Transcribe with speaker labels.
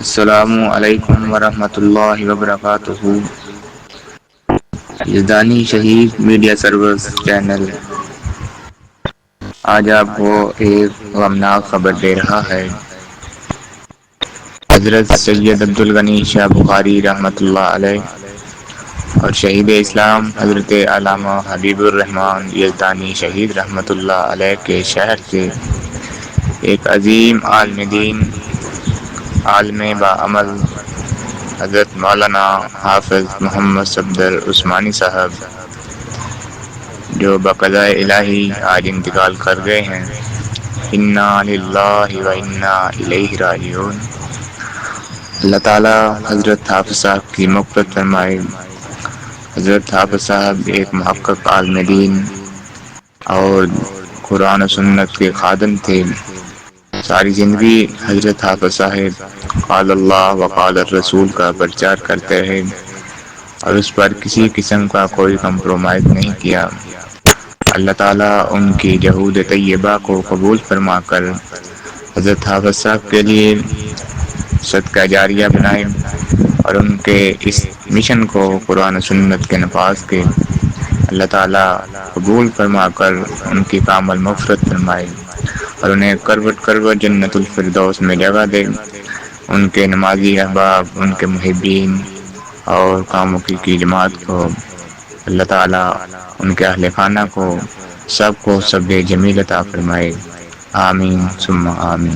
Speaker 1: السلام علیکم ورحمۃ اللہ وبرکاتہ۔ یزدانی شہید میڈیا سروس چینل آج آپ کو ایک غمناک خبر دے رہا ہے۔ حضرت سید عبدالغنی شاہ بخاری رحمۃ اللہ علیہ اور شہید اسلام حضرت علامہ حبیب الرحمن یزدانی شہید رحمۃ اللہ علیہ کے شہر سے ایک عظیم عالم دین، عالم باعمل، حضرت مولانا حافظ محمد صفدر عثمانی صاحب جو بقضاء الہی آج انتقال کر گئے ہیں، انا للہ و انا الیہ راجعون۔ اللہ تعالی حضرت حافظ صاحب کی مغفرت فرمائے۔ حضرت حافظ صاحب ایک محقق عالم دین اور قرآن و سنت کے خادم تھے۔ ساری زندگی حضرت حافظ صاحب قال اللہ وقال الرسول کا پرچار کرتے رہے اور اس پر کسی قسم کا کوئی کمپرومائز نہیں کیا۔ اللہ تعالیٰ ان کی جہود طیبہ کو قبول فرما کر حضرت حافظ صاحب کے لیے صدقہ جاریہ بنائے اور ان کے اس مشن کو قرآن و سنت کے نفاذ کے اللہ تعالیٰ قبول فرما کر ان کی کامل مغفرت فرمائے اور انہیں کروٹ کروٹ جنت الفردوس میں جگہ دے۔ ان کے نمازی احباب، ان کے محبین اور کاموں کی جماعت کو اللہ تعالیٰ، ان کے اہل خانہ کو، سب کو سب جمیل عطا فرمائے۔ آمین ثم آمین۔